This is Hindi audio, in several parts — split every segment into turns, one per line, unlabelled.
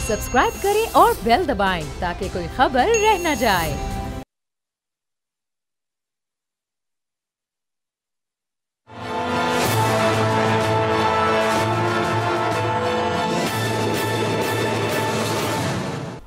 सब्सक्राइब करें और बेल दबाएं ताकि कोई खबर रह न जाए।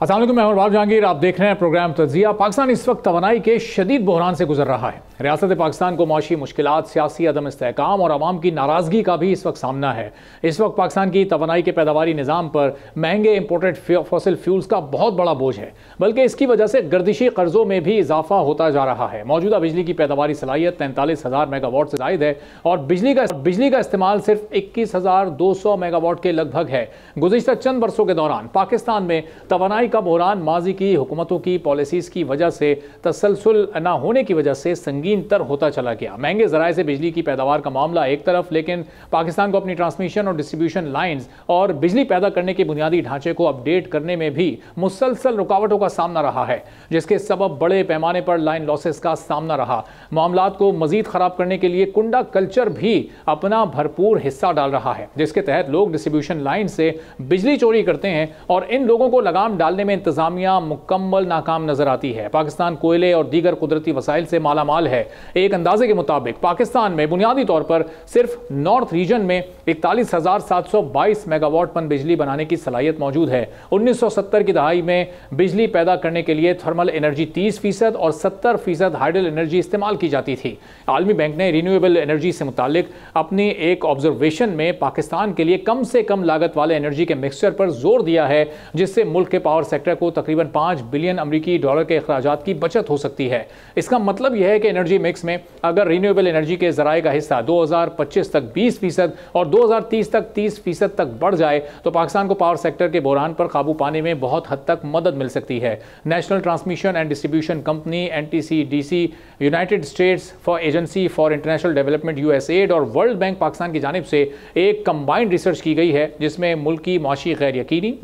अस्सलाम वालेकुम, मैं बाब जहांगीर। आप देख रहे हैं प्रोग्राम तज्जिया। पाकिस्तान इस वक्त तवानाई के शदीद बहरान से गुजर रहा है। रियासत पाकिस्तान को मौशी मुश्किलात, सियासी अदम इस्तेहकाम और आवाम की नाराजगी का भी इस वक्त सामना है। इस वक्त पाकिस्तान की तवानाई के पैदावारी निज़ाम पर महंगे इंपोर्टेड फॉसिल फ्यूल्स का बहुत बड़ा बोझ है, बल्कि इसकी वजह से गर्दिशी कर्जों में भी इजाफा होता जा रहा है। मौजूदा बिजली की पैदावारी सलाहियत 43,000 मेगावाट से जायद है और बिजली का इस्तेमाल सिर्फ 21,200 मेगावाट के लगभग है। गुज़िश्ता चंद बरसों के दौरान पाकिस्तान में तवानाई का बहरान माजी की हुकूमतों की पॉलिसीज की वजह से तसलसल न होने की वजह से संगीन तर होता चला गया। महंगे ज़राए से बिजली की पैदावार का मामला एक तरफ, लेकिन पाकिस्तान को अपनी ट्रांसमिशन और डिस्ट्रीब्यूशन लाइंस और बिजली पैदा करने के बुनियादी ढांचे को अपडेट करने में भी मुसलसल रुकावटों का सामना रहा है, जिसके सबब बड़े पैमाने पर लाइन लॉसेस का सामना रहा। मामलात को मजीद खराब करने के लिए कुंडा कल्चर भी अपना भरपूर हिस्सा डाल रहा है, जिसके तहत लोग डिस्ट्रीब्यूशन लाइन से बिजली चोरी करते हैं और इन लोगों को लगाम डालने में इंतजामिया मुकम्मल नाकाम नजर आती है। पाकिस्तान कोयले और दीगर कुदरती वसाइल से माला माल है। एक अंदाजे के मुताबिक पाकिस्तान में बुनियादी तौर पर सिर्फ नॉर्थ रीजन में 41,722 मेगावाट पन बिजली बनाने की सलाहियत मौजूद है। 1970 की दहाई में बिजली पैदा करने के लिए थर्मल एनर्जी 30% और 70% हाइडल एनर्जी इस्तेमाल की जाती थी। आलमी बैंक ने रिन्यूएबल एनर्जी से मुतालिक अपनी एक ऑब्जर्वेशन में पाकिस्तान के लिए कम से कम लागत वाले एनर्जी के मिक्सचर पर जोर दिया है, जिससे मुल्क के पावर सेक्टर को तकरीबन 5 बिलियन अमरीकी डॉलर के अखराजात की बचत हो सकती है। इसका मतलब यह है कि एनर्जी मिक्स में अगर रिन्यूएबल एनर्जी के जराए का हिस्सा 2025 तक 20% और 2030 तक 30% तक बढ़ जाए तो पाकिस्तान को पावर सेक्टर के बहरान पर काबू पाने में बहुत हद तक मदद मिल सकती है। National transmission and distribution company NTCDC, United states for agency for international development USAID और वर्ल्ड बैंक पाकिस्तान की जानिब से एक कंबाइंड रिसर्च की गई है, जिसमें मुल्क की मौशी गैर यकीनी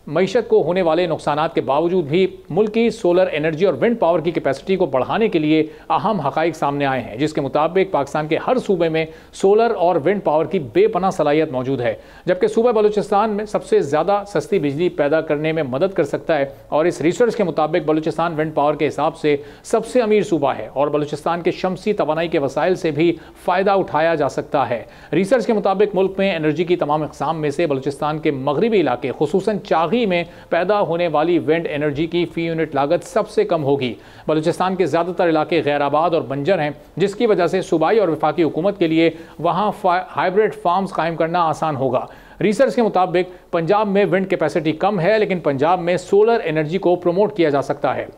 मईशत को होने वाले नुकसानात के बावजूद भी मुल्क की सोलर एनर्जी और विंड पावर की कैपेसिटी को बढ़ाने के लिए अहम हकाइक सामने आए हैं, जिसके मुताबिक पाकिस्तान के हर सूबे में सोलर और विंड पावर की बेपनाह सलाहियत मौजूद है, जबकि सूबा बलूचिस्तान में सबसे ज़्यादा सस्ती बिजली पैदा करने में मदद कर सकता है। और इस रिसर्च के मुताबिक बलूचिस्तान विंड पावर के हिसाब से सबसे अमीर सूबा है और बलूचिस्तान के शमसी तवानाई के वसाइल से भी फ़ायदा उठाया जा सकता है। रिसर्च के मुताबिक मुल्क में एनर्जी की तमाम इक़साम में से बलूचिस्तान के मगरबी इलाके खुसूसन चागी में पैदा होने वाली विंड एनर्जी की फी यूनिट लागत सबसे कम होगी। बलूचिस्तान के ज़्यादातर इलाके गैर आबाद और बंजर हैं, जिसकी वजह से सूबाई और वफाकी हुकूमत के लिए वहाँ हाइब्रिड फार्म्स कायम करना आसान होगा। रिसर्च के मुताबिक पंजाब में विंड कैपेसिटी कम है, लेकिन पंजाब में सोलर एनर्जी को प्रमोट किया जा सकता है।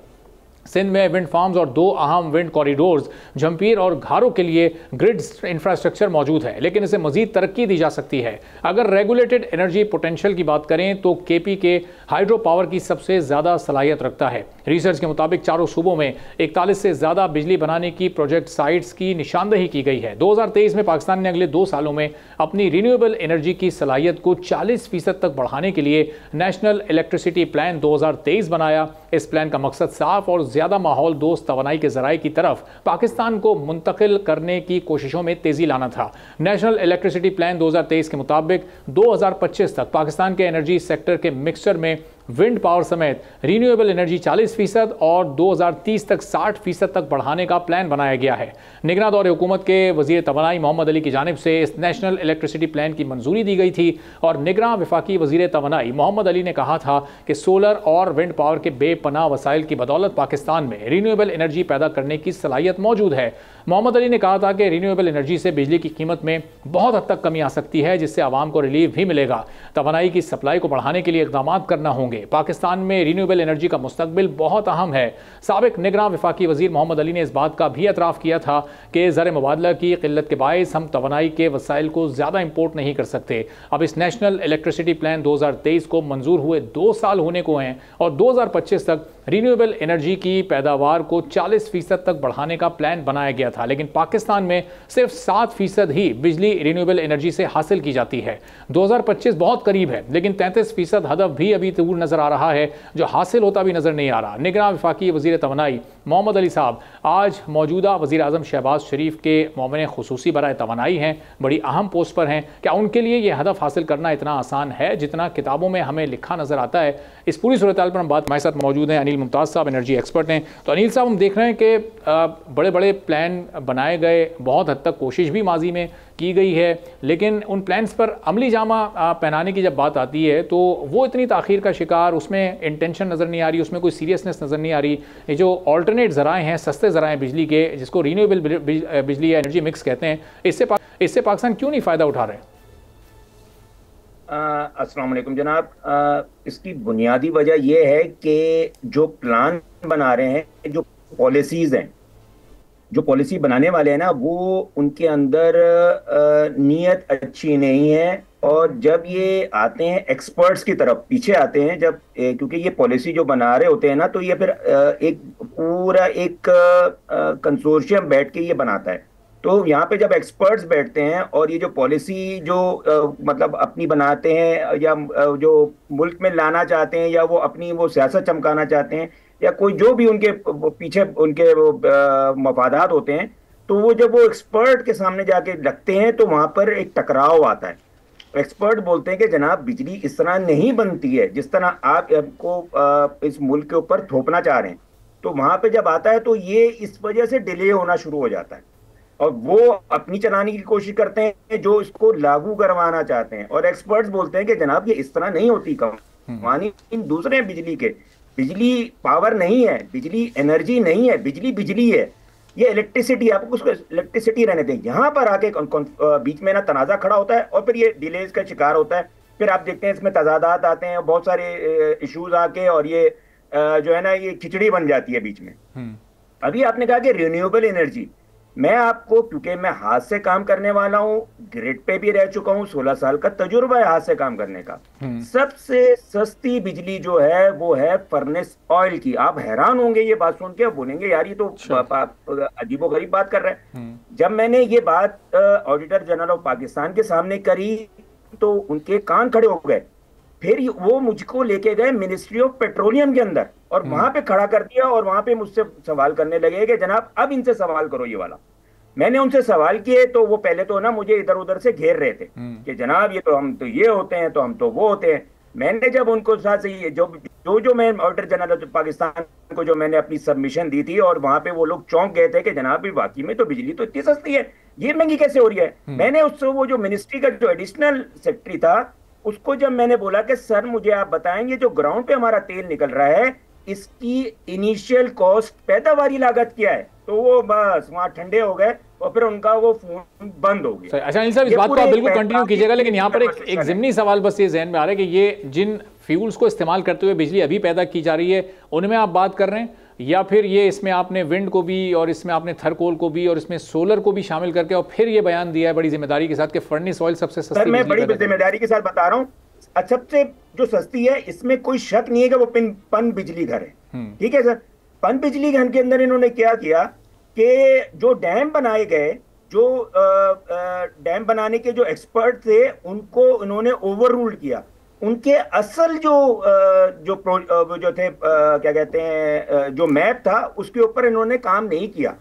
सिंध में विंड फार्म्स और 2 अहम विंड कॉरिडोर्स जंपीर और घारों के लिए ग्रिड इंफ्रास्ट्रक्चर मौजूद है, लेकिन इसे मजीद तरक्की दी जा सकती है। अगर रेगुलेटेड एनर्जी पोटेंशियल की बात करें तो KP के हाइड्रो पावर की सबसे ज़्यादा सलाहियत रखता है। रिसर्च के मुताबिक चारों सूबों में 41 से ज़्यादा बिजली बनाने की प्रोजेक्ट साइट्स की निशानदही की गई है। 2023 में पाकिस्तान ने अगले 2 सालों में अपनी रिन्यूएबल एनर्जी की सलाहियत को 40% तक बढ़ाने के लिए नेशनल इलेक्ट्रिसिटी प्लान 2023 बनाया। इस प्लान का मकसद साफ और ज़्यादा माहौल दोस्त तवानाई के ज़राए की तरफ पाकिस्तान को मुंतकिल करने की कोशिशों में तेज़ी लाना था। नेशनल इलेक्ट्रिसिटी प्लान 2023 के मुताबिक 2025 तक पाकिस्तान के एनर्जी सेक्टर के मिक्सचर में विंड पावर समेत रिन्यूएबल एनर्जी 40% और 2030 तक 60% तक बढ़ाने का प्लान बनाया गया है। निगरान दौरे हुकूमत के वज़ीर तवानाई मोहम्मद अली की जानिब से इस नेशनल इलेक्ट्रिसिटी प्लान की मंजूरी दी गई थी और निगरान वफाकी वज़ीर तवानाई मोहम्मद अली ने कहा था कि सोलर और विंड पावर के बेपनाह वसाइल की बदौलत पाकिस्तान में रिन्यूएबल एनर्जी पैदा करने की सलाहियत मौजूद है। मोहम्मद अली ने कहा था कि रिन्यूएबल एनर्जी से बिजली की कीमत में बहुत हद तक कमी आ सकती है, जिससे आवाम को रिलीफ भी मिलेगा। तवानाई की सप्लाई को बढ़ाने के लिए इक़दाम करना होंगे। पाकिस्तान में रिन्यूएबल एनर्जी का मुस्तकबिल बहुत अहम है। साबिक निगरान वफाकी वज़ीर मोहम्मद अली ने इस बात का भी एतराफ़ किया था कि ज़र मुबादला की क़िल्लत के बायस हम तवानाई के वसाइल को ज़्यादा इम्पोर्ट नहीं कर सकते। अब इस नेशनल इलेक्ट्रिसिटी प्लान 2023 को मंजूर हुए 2 साल होने को हैं और 2025 तक रिन्यूएबल एनर्जी की पैदावार को 40% तक बढ़ाने का प्लान बनाया गया था, लेकिन पाकिस्तान में सिर्फ 7% ही बिजली रिन्यूएबल एनर्जी से हासिल की जाती है। 2025 बहुत करीब है, लेकिन 33% हदफ भी अभी दूर नज़र आ रहा है जो हासिल होता भी नज़र नहीं आ रहा। निगरान वफाकी वज़ीर तवानाई मोहम्मद अली साहब आज मौजूदा वज़ीर आज़म शहबाज शरीफ के मोमिन खुसूसी बराए तवानाई हैं, बड़ी अहम पोस्ट पर हैं। क्या उनके लिए ये हदफ हासिल करना इतना आसान है जितना किताबों में हमें लिखा नज़र आता है? इस पूरी सूरत हाल पर हम बात, हमारे साथ मौजूद हैं अनिल मुमताज़ साहब, एनर्जी एक्सपर्ट हैं। तो अनिल साहब, हम देख रहे हैं कि बड़े बड़े प्लान बनाए गए, बहुत हद तक कोशिश भी माजी में की गई है, लेकिन उन प्लान्स पर अमली जामा पहनाने की जब बात आती है तो वो इतनी ताख़ीर का शिकार, उसमें इंटेंशन नज़र नहीं आ रही, उसमें कोई सीरियसनेस नज़र नहीं आ रही। ये जो ऑल्टरनेट ज़राए हैं, सस्ते ज़राए बिजली के, जिसको रीन्यूएबल बिजली या एनर्जी मिक्स कहते हैं, इससे पाकिस्तान क्यों नहीं फ़ायदा उठा रहे?
अस्सलाम वालेकुम जनाब। इसकी बुनियादी वजह यह है कि जो प्लान बना रहे हैं, जो पॉलिसीज़ हैं, जो पॉलिसी बनाने वाले हैं ना, वो उनके अंदर नीयत अच्छी नहीं है। और जब ये आते हैं एक्सपर्ट्स की तरफ, पीछे आते हैं जब, क्योंकि ये पॉलिसी जो बना रहे होते हैं ना, तो ये फिर एक पूरा एक कंसोर्शियम बैठ के ये बनाता है। तो यहाँ पे जब एक्सपर्ट्स बैठते हैं और ये जो पॉलिसी जो मतलब अपनी बनाते हैं या जो मुल्क में लाना चाहते हैं या वो अपनी वो सियासत चमकाना चाहते हैं या कोई जो भी उनके पीछे उनके मफादात होते हैं, तो वो जब वो एक्सपर्ट के सामने जाके रखते हैं तो वहां पर एक टकराव आता है। एक्सपर्ट बोलते हैं कि जनाब बिजली इस तरह नहीं बनती है जिस तरह आप आपको इस मुल्क के ऊपर थोपना चाह रहे हैं। तो वहां पे जब आता है तो ये इस वजह से डिले होना शुरू हो जाता है और वो अपनी चलाने की कोशिश करते हैं जो इसको लागू करवाना चाहते हैं। और एक्सपर्ट्स बोलते हैं कि जनाब ये इस तरह नहीं होती, कहानी इन दूसरे बिजली के, बिजली पावर नहीं है, बिजली एनर्जी नहीं है, बिजली बिजली है, ये इलेक्ट्रिसिटी, आपको उसको इलेक्ट्रिसिटी रहने दें। यहाँ पर आके बीच में ना तनाजा खड़ा होता है और फिर ये डिलेज का शिकार होता है। फिर आप देखते हैं इसमें तजादात आते हैं, बहुत सारे इश्यूज आके, और ये जो है ना ये खिचड़ी बन जाती है बीच में। अभी आपने कहा कि रिन्यूएबल एनर्जी, मैं आपको, क्योंकि मैं हाथ से काम करने वाला हूं, ग्रिड पे भी रह चुका हूं, 16 साल का तजुर्बा है हाथ से काम करने का। सबसे सस्ती बिजली जो है वो है फर्नेस ऑयल की। आप हैरान होंगे ये बात सुन के, बोलेंगे यार ये तो अजीबोगरीब बात कर रहे हैं। जब मैंने ये बात ऑडिटर जनरल ऑफ पाकिस्तान के सामने करी तो उनके कान खड़े हो गए। फिर वो मुझको लेके गए मिनिस्ट्री ऑफ पेट्रोलियम के अंदर और वहां पे खड़ा कर दिया और वहां पे मुझसे सवाल करने लगे कि जनाब अब इनसे सवाल करो ये वाला। मैंने उनसे सवाल किए तो वो पहले तो ना मुझे इधर उधर से घेर रहे थे कि जनाब ये तो हम तो ये होते हैं, तो हम तो वो होते हैं। मैंने जब उनको साथ जो मैं ऑडिटर जनरल पाकिस्तान को जो मैंने अपनी सबमिशन दी थी और वहां पे वो लोग चौंक गए थे कि जनाब वाकई में तो बिजली तो इतनी सस्ती है, ये महंगी कैसे हो रही है। मैंने उससे वो जो मिनिस्ट्री का जो एडिशनल सेक्रेटरी था उसको जब मैंने बोला कि सर मुझे आप बताएंगे जो ग्राउंड पे हमारा तेल निकल रहा है इसकी इनिशियल कॉस्ट, पैदावारी लागत क्या है, तो वो बस वहां ठंडे हो गए और फिर उनका वो फोन बंद हो गया।
अच्छा अनिल साहब, इस बात को आप बिल्कुल कंटिन्यू कीजिएगा, लेकिन यहाँ पर एक ज़िमनी सवाल बस ये जहन में आ रहा है कि ये जिन फ्यूल्स को इस्तेमाल करते हुए बिजली अभी पैदा की जा रही है उनमें आप बात कर रहे हैं, या फिर ये इसमें आपने विंड को भी और इसमें आपने थर्कोल को भी और इसमें सोलर को भी शामिल करके और फिर ये बयान दिया है बड़ी जिम्मेदारी के साथ कि फर्नेस ऑयल सबसे सस्ती।
मैं बड़ी जिम्मेदारी के साथ बता रहा हूँ, सबसे जो सस्ती है इसमें कोई शक नहीं है कि वो पन बिजली घर है। ठीक है सर, पन बिजली घर के अंदर इन्होंने क्या किया कि जो डैम बनाए गए, जो डैम बनाने के जो एक्सपर्ट थे उनको इन्होंने ओवर रूल्ड किया। उनके असल जो थे क्या कहते हैं जो मैप था उसके ऊपर इन्होंने काम नहीं किया।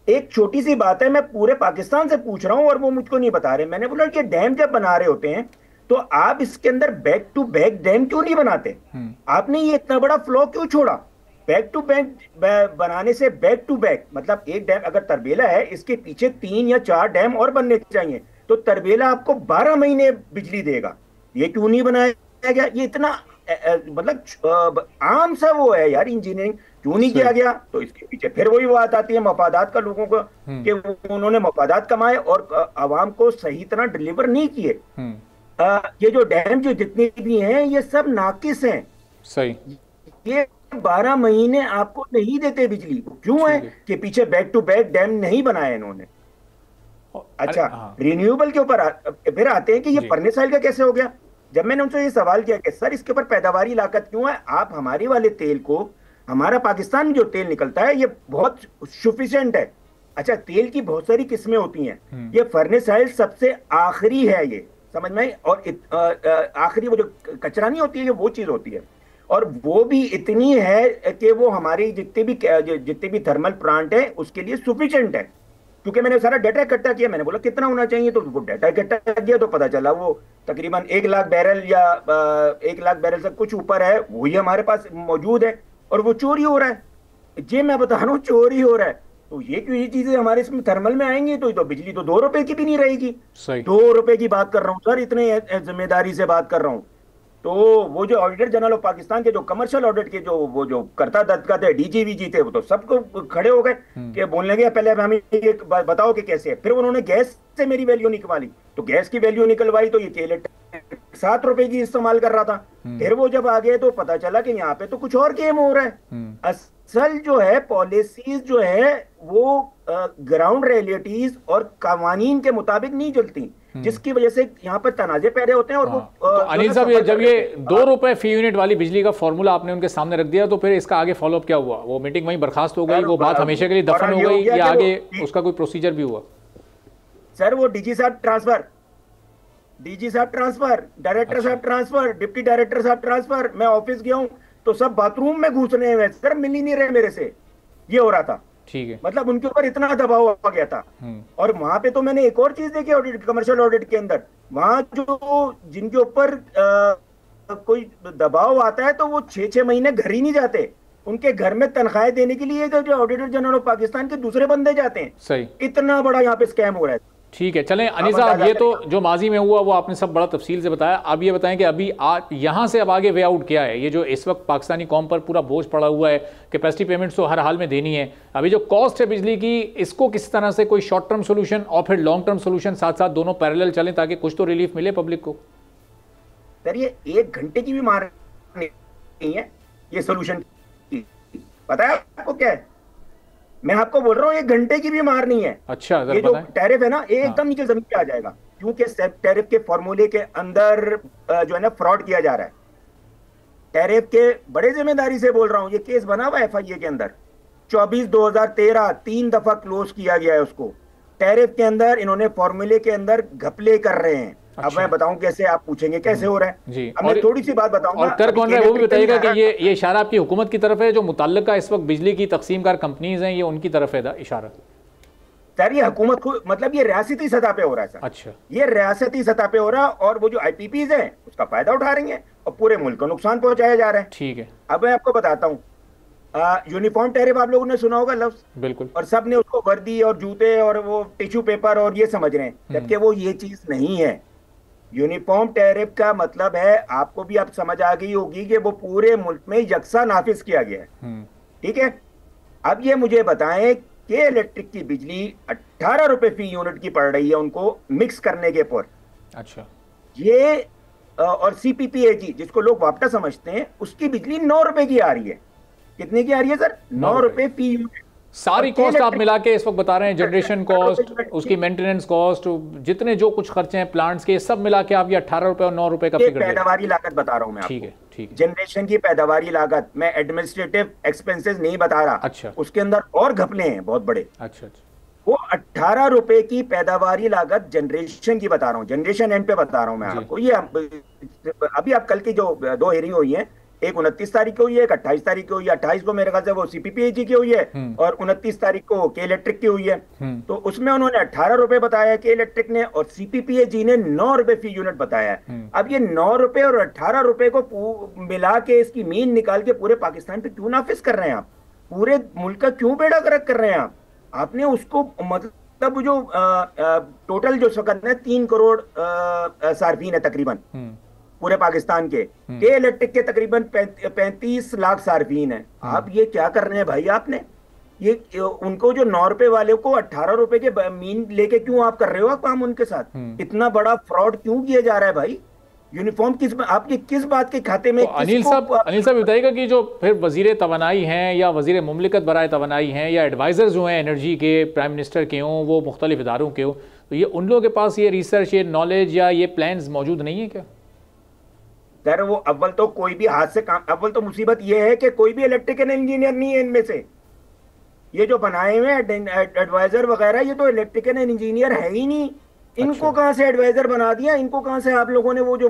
एक छोटी सी बात है, मैं पूरे पाकिस्तान से पूछ रहा हूं और वो मुझको नहीं बता रहे। मैंने बोला कि डैम जब बना रहे होते हैं तो आप इसके अंदर बैक टू बैक डैम क्यों नहीं बनाते? आपने ये इतना बड़ा फ्लो क्यों छोड़ा? बैक टू बैक बनाने से बैक टू बैक मतलब एक डैम अगर तरबेला है इसके पीछे 3 या 4 डैम और बनने चाहिए, तो तरबेला आपको 12 महीने बिजली देगा। ये क्यों नहीं बनाया गया? ये इतना मतलब आम सा वो है यार, इंजीनियरिंग क्यों नहीं किया गया? तो इसके पीछे फिर वही बात आती है मफादात का, लोगों को कि उन्होंने मफादात कमाए और आवाम को सही तरह डिलीवर नहीं किए। ये जो डैम जो जितने भी हैं ये सब नाकिस हैं।
सही,
ये 12 महीने आपको नहीं देते बिजली। क्यों है कि पीछे बैक टू बैक डैम नहीं बनाए इन्होंने। अच्छा, रिन्यूएबल के ऊपर फिर आते हैं कि ये फर्नेस ऑयल का कैसे हो गया। जब मैंने उनसे ये सवाल किया कि सर इसके ऊपर पैदावारी लागत क्यों है, आप हमारे वाले तेल को, हमारा पाकिस्तान में जो तेल निकलता है ये बहुत सफिशिएंट है। अच्छा, तेल की बहुत सारी किस्में होती हैं, ये फर्नेस ऑयल सबसे आखिरी है, ये समझ में। और आखिरी वो जो कचरा नहीं होती है, ये वो चीज होती है। और वो भी इतनी है कि वो हमारी जितने भी थर्मल प्लांट है उसके लिए सफिशिएंट है। क्योंकि मैंने सारा डाटा इकट्ठा किया, मैंने बोला कितना होना चाहिए, तो वो डाटा इकट्ठा किया तो पता चला वो तकरीबन 1 लाख बैरल या 1 लाख बैरल से कुछ ऊपर है, वही हमारे पास मौजूद है और वो चोरी हो रहा है। ये मैं बता रहा हूँ चोरी हो रहा है। तो ये चीजें हमारे इसमें थर्मल में आएंगी तो बिजली तो 2 रुपए की भी नहीं रहेगी।
सही।
2 रुपए की बात कर रहा हूँ सर, इतने जिम्मेदारी से बात कर रहा हूँ। तो वो जो ऑडिटर जनरल ऑफ पाकिस्तान के जो कमर्शियल ऑडिट के जो करता दत्ता थे, डीजीवीजी थे, वो तो सबको खड़े हो गए कि बोलने लगे पहले हमें ये बताओ कि कैसे है। फिर उन्होंने गैस से मेरी वैल्यू निकलवाई, तो गैस की वैल्यू निकलवाई तो ये केले 7 रुपए की इस्तेमाल कर रहा था। फिर वो जब आ गए तो पता चला कि यहाँ पे तो कुछ और गेम हो रहा है। असल जो है पॉलिसीज जो है वो ग्राउंड रियलिटीज और कानून के मुताबिक नहीं चलती, जिसकी वजह से यहाँ पर तनाजे पैदा होते हैं। और वो
तो अनिल साहब, जब ये 2 रुपए फी यूनिट वाली बिजली का फॉर्मूला आपने उनके सामने रख दिया, तो फिर इसका आगे फॉलोअप क्या हुआ? वो मीटिंग वहीं बर्खास्त हो गई, वो बात हमेशा के लिए दफन हो गई, या आगे उसका कोई प्रोसीजर भी हुआ?
सर वो डीजी साहब ट्रांसफर, डायरेक्टर साहब ट्रांसफर, डिप्टी डायरेक्टर साहब ट्रांसफर। मैं ऑफिस गया हूं तो सब बाथरूम में घुस रहे हैं सर, मिल ही नहीं रहे मेरे से। ये हो रहा था।
ठीक है।
मतलब उनके ऊपर इतना दबाव आ गया था। और वहां पे तो मैंने एक और चीज देखी ऑडिट, कमर्शियल ऑडिट के अंदर, वहां जो जिनके ऊपर कोई दबाव आता है तो वो 6-6 महीने घर ही नहीं जाते। उनके घर में तनख्वाहें देने के लिए जो ऑडिटर जनरल ऑफ पाकिस्तान के दूसरे बंदे जाते हैं।
सही।
इतना बड़ा यहाँ पे स्कैम हो रहा है।
ठीक है, चलें अनिल साहब, ये तो जो माजी में हुआ वो आपने सब बड़ा तफसील से बताया। अब ये बताएं कि अभी यहाँ से अब आगे वे आउट क्या है? ये जो इस वक्त पाकिस्तानी कौम पर पूरा बोझ पड़ा हुआ है, कैपेसिटी पेमेंट्स तो हर हाल में देनी है, अभी जो कॉस्ट है बिजली की, इसको किस तरह से कोई शॉर्ट टर्म सोल्यूशन और फिर लॉन्ग टर्म सोल्यूशन साथ साथ दोनों पैरेलल चलें ताकि कुछ तो रिलीफ मिले पब्लिक को?
सर ये 1 घंटे की भी मार नहीं है ये सोल्यूशन। पता है आपको क्या है? मैं आपको बोल रहा हूँ 1 घंटे की भी मार नहीं है।
अच्छा,
ये जो टैरिफ है ना, एकदम नीचे जमीन पे आ जाएगा, क्योंकि टैरिफ के फॉर्मूले के अंदर जो है ना फ्रॉड किया जा रहा है। टैरिफ के बड़े जिम्मेदारी से बोल रहा हूँ, ये केस बना हुआ है FIA के अंदर 24/2013, 3 दफा क्लोज किया गया है उसको। टैरिफ के अंदर इन्होंने फॉर्मूले के अंदर घपले कर रहे हैं।
अच्छा।
अब मैं बताऊं कैसे, आप पूछेंगे कैसे हो रहा है
जी।
अब मैं थोड़ी सी बात बताऊंगा।
और कर कौन रहा है वो भी बताइएगा कि ये इशारा आपकी हुकूमत की तरफ है, जो मुतल्लिका इस वक्त बिजली की तकसीमकार कंपनीज हैं, ये उनकी तरफ है इशारा?
सर ये हुकूमत को, मतलब ये रियासती सतह पे हो रहा है सर।
अच्छा।
ये रियासती सतह पे हो रहा है और वो जो IPPs हैं उसका फायदा उठा रही हैं और पूरे मुल्क को नुकसान पहुंचाया जा रहा है।
ठीक है।
अब मैं आपको बताता हूँ, यूनिफॉर्म टैरिफ आप लोगों ने सुना होगा लफ्ज,
बिल्कुल,
और सब ने उसको वर्दी और जूते और वो टिश्यू पेपर और ये समझ रहे हैं, जबकि वो ये चीज नहीं है। यूनिफॉर्म टैरिफ का मतलब है, आपको भी आप समझ आ गई होगी कि वो पूरे मुल्क में यकसा नाफिज किया गया है। ठीक है। अब ये मुझे बताएं कि इलेक्ट्रिक की बिजली 18 रुपए फी यूनिट की पड़ रही है उनको मिक्स करने के पर। अच्छा। ये और CPPAG जिसको लोग वापटा समझते हैं, उसकी बिजली 9 रुपए की आ रही है। कितने की आ रही है सर? 9 रुपए फी यूनिट।
सारी कॉस्ट आप मिला के इस वक्त बता रहे हैं, जनरेशन कॉस्ट, उसकी मेंटेनेंस कॉस्ट, जितने जो कुछ खर्चे हैं प्लांट्स के, सब मिला के आप ये 18 रुपए और 9 रुपए का फिगर
पैदावारी लागत बता रहा हूं मैं आपको।
ठीक है, ठीक है।
जनरेशन की पैदावारी लागत, मैं एडमिनिस्ट्रेटिव एक्सपेंसेस नहीं बता रहा।
अच्छा।
उसके अंदर और घपले हैं बहुत बड़े।
अच्छा अच्छा।
वो 18 रुपए की पैदावारी लागत जनरेशन की बता रहा हूँ, जनरेशन एंड पे बता रहा हूँ मैं आपको। ये अभी आप कल की जो 2 हेयरिंग हुई है, एक 29 तारीख को हुई है, एक 28 तारीख को हुई है। 28 को मेरे ख्याल से वो CPPAG की हुई है और 29 तारीख को के इलेक्ट्रिक की हुई है। तो उसमें उन्होंने 18 रुपए बताया के इलेक्ट्रिक ने, और CPPAG ने 9 रुपए फी यूनिट बताया है। अब ये 9 रुपए और 18 रुपए को मिला के इसकी मीन निकाल के पूरे पाकिस्तान पे क्यों नाफिज कर रहे हैं आप? पूरे मुल्क का क्यों बेड़ा गर्क कर रहे हैं आप? आपने उसको मतलब जो टोटल जो सकत है 3 करोड़ सार्फिन है तकरीबन पूरे पाकिस्तान के इलेक्ट्रिक के तकरीबन 35 लाख सार्फिन है। आप ये क्या कर रहे हैं भाई? आपने ये उनको जो 9 रुपए वाले को 18 रुपए के मीन लेके क्यों आप कर रहे हो काम उनके साथ? इतना बड़ा फ्रॉड क्यों किया जा रहा है भाई? यूनिफॉर्म आपके किस बात के खाते में?
तो अनिल साहब बताइएगा कि जो फिर वजीर तवानाई हैं या वजीर मुमलिकत बराए तवानाई हैं या एडवाइजर जो हैं एनर्जी के, प्राइम मिनिस्टर के हों, वो मुख्तलिफ इदारों के हों, तो ये उन लोगों के पास ये रिसर्च, ये नॉलेज या ये प्लान्स मौजूद नहीं है क्या?
सर वो अव्वल तो कोई भी हाथ से काम, अव्वल तो मुसीबत ये है कि कोई भी इलेक्ट्रिकल इंजीनियर नहीं है इनमें से। ये जो बनाए हुए एडवाइजर वगैरह, ये तो इलेक्ट्रिकल इंजीनियर है ही नहीं। इनको कहां से एडवाइजर बना दिया? इनको कहां से आप लोगों ने वो जो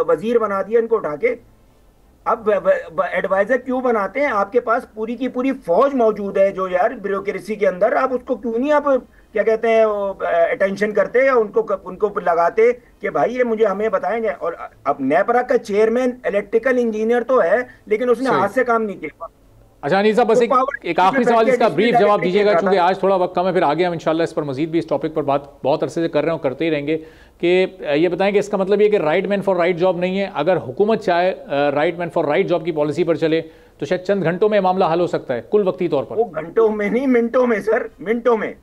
वजीर बना दिया इनको उठा के? अब एडवाइजर क्यों बनाते हैं? आपके पास पूरी की पूरी फौज मौजूद है जो यार ब्यूरोक्रेसी के अंदर, आप उसको क्यों नहीं आप क्या कहते हैं अटेंशन करते या उनको उनको लगाते कि भाई ये मुझे हमें बताएंगे। और अब नेपरा का चेयरमैन इलेक्ट्रिकल इंजीनियर तो है, लेकिन उसने हाथ से काम नहीं किया।
अच्छा अनिल साहब, बस एक आखिरी सवाल, इसका ब्रीफ जवाब दीजिएगा क्योंकि आज थोड़ा वक्त कम है, फिर आगे हम इंशाल्लाह इस पर मजीद भी इस टॉपिक पर बात बहुत अरसे से कर रहे हैं और करते ही रहेंगे। कि ये बताएं कि इसका मतलब ये कि right man for right job नहीं है, अगर हुकूमत चाहे right man for right job की पॉलिसी पर चले तो शायद चंद घंटों में मामला हल हो सकता है, कुल वक्ती तौर पर।
वो घंटों में नहीं, मिनटों में सर, मिनटों में।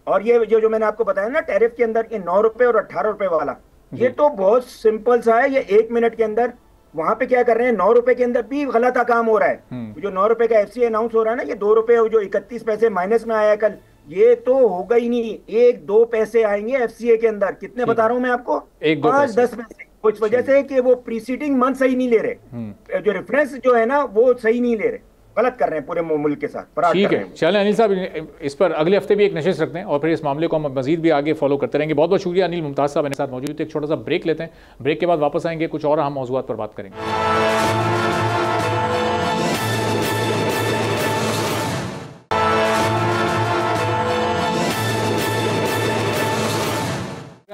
और ये जो मैंने आपको बताया ना टैरिफ के अंदर ये 9 रुपए और 18 रुपए वाला, ये तो बहुत सिंपल सा है। ये 1 मिनट के अंदर वहां पे क्या कर रहे हैं, 9 रुपए के अंदर भी गलत काम हो रहा है। जो 9 रुपए का एफसी अनाउंस हो रहा है ना, ये 2 रुपए जो 31 पैसे माइनस में आया कल, ये तो होगा ही नहीं। 1-2 पैसे आएंगे एफसीए के अंदर। कितने बता रहा हूं मैं आपको? 5-10 पैसे। कुछ वजह से कि वो प्रीसीडिंग मंथ सही नहीं ले रहे, जो रेफरेंस जो है ना वो सही नहीं ले रहे, गलत कर रहे हैं पूरे मुल्क के साथ।
ठीक है, चलें अनिल साहब, इस पर अगले हफ्ते भी एक नशिस्त रखते हैं और फिर इस मामले को हम मजीद भी आगे फॉलो करते रहेंगे। बहुत बहुत शुक्रिया अनिल मुमताज़ साहब मेरे साथ मौजूद थे। एक छोटा सा ब्रेक लेते हैं, ब्रेक के बाद वापस आएंगे, कुछ और अहम मौज़ूआत पर बात करेंगे।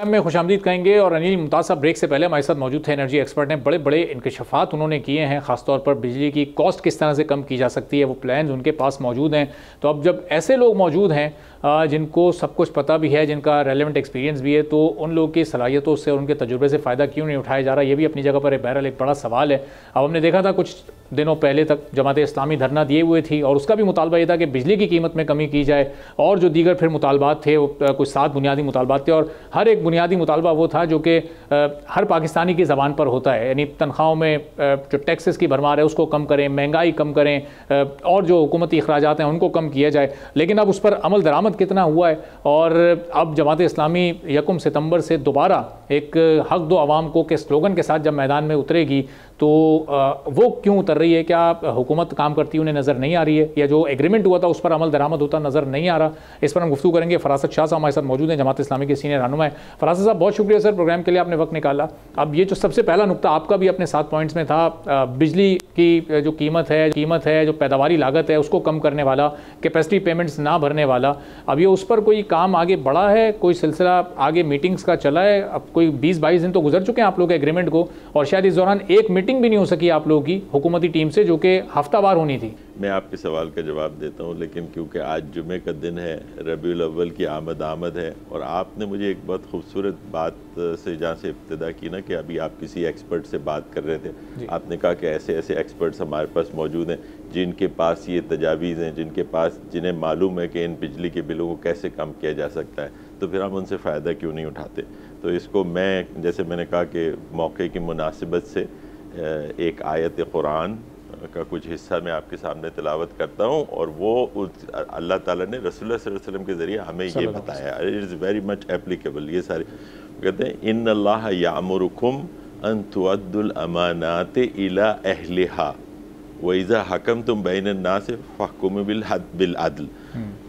में खुशामदीद कहेंगे और अनिल मुमताज़ साहब ब्रेक से पहले हमारे साथ मौजूद थे। एनर्जी एक्सपर्ट हैं, बड़े बड़े इंकशाफात उन्होंने किए हैं, ख़ासतौर पर बिजली की कॉस्ट किस तरह से कम की जा सकती है, वो प्लान्स उनके पास मौजूद हैं। तो अब जब ऐसे लोग मौजूद हैं जिनको सब कुछ पता भी है, जिनका रेलेवेंट एक्सपीरियंस भी है, तो उन लोगों की सलाहियतों से और उनके तजुर्बे से फ़ायदा क्यों नहीं उठाया जा रहा, ये भी अपनी जगह पर बहरहाल एक बड़ा सवाल है। अब हमने देखा था कुछ दिनों पहले तक जमात इस्लामी धरना दिए हुए थी और उसका भी मुतालबा ये था कि बिजली की कीमत में कमी की जाए, और जो दीगर फिर मुतालबात थे वो कुछ 7 बुनियादी मुतालबात थे, और हर एक बुनियादी मुतालबा वो था जो कि हर पाकिस्तानी की ज़बान पर होता है, यानी तनख्वाहों में जो टैक्सेस की भरमार है उसको कम करें, महंगाई कम करें, और जो हुकूमती अखराजात हैं उनको कम किया जाए। लेकिन अब उस पर अमल दरामद कितना हुआ है, और अब जमात इस्लामी 1 सितंबर से दोबारा एक हक दो आवाम को के स्लोगन के साथ जब मैदान में उतरेगी तो वो क्यों उतर रही है? क्या हुकूमत काम करती उन्हें नज़र नहीं आ रही है, या जो एग्रीमेंट हुआ था उस पर अमल दरामद होता नज़र नहीं आ रहा? इस पर हम गुफ्तगू करेंगे। फरासत शाह साहब हमारे साथ मौजूद हैं, जमात इस्लामी के सीनियर रहनुमा है। फरासत साहब बहुत शुक्रिया सर, प्रोग्राम के लिए आपने वक्त निकाला। अब ये जो सबसे पहला नुकता आपका भी अपने 7 पॉइंट्स में था, बिजली की जो कीमत है, जो पैदावारी लागत है उसको कम करने वाला, कैपेसिटी पेमेंट्स ना भरने वाला, अब ये उस पर कोई काम आगे बढ़ा है, कोई सिलसिला आगे मीटिंग्स का चला है? अब कोई 20-22 दिन तो गुजर चुके हैं आप लोग के एग्रीमेंट को, और शायद इस दौरान एक मीटिंग भी नहीं हो सकी आप लोगों की हुकूमती टीम से, जो कि हफ्तावार होनी थी।
मैं आपके सवाल का जवाब देता हूं, लेकिन क्योंकि आज जुमे का दिन है, रबीउल अव्वल की आमद है, और आपने मुझे एक बहुत खूबसूरत बात से जहाँ से इब्तिदा की ना, कि अभी आप किसी एक्सपर्ट से बात कर रहे थे, आपने कहा कि ऐसे ऐसे एक्सपर्ट्स हमारे पास मौजूद हैं जिनके पास ये तजावीज़ हैं, जिन्हें मालूम है कि इन बिजली के बिलों को कैसे कम किया जा सकता है, तो फिर हम उनसे फ़ायदा क्यों नहीं उठाते? तो इसको मैं, जैसे मैंने कहा कि मौके की मुनासिबत से एक आयत कुरान का कुछ हिस्सा मैं आपके सामने तिलावत करता हूँ, और वो अल्लाह ताला ने रसूलुल्लाह सल्लल्लाहु अलैहि वसल्लम के ज़रिए हमें ये बताया, it is very much applicable. ये सारे कहते हैं, इन्नल्लाह यामुरुकुम अन तुअद्दुल अमानात इला अहलिहा व इज़ा हकमतुम बैनन नास फहकुमू बिल अदल।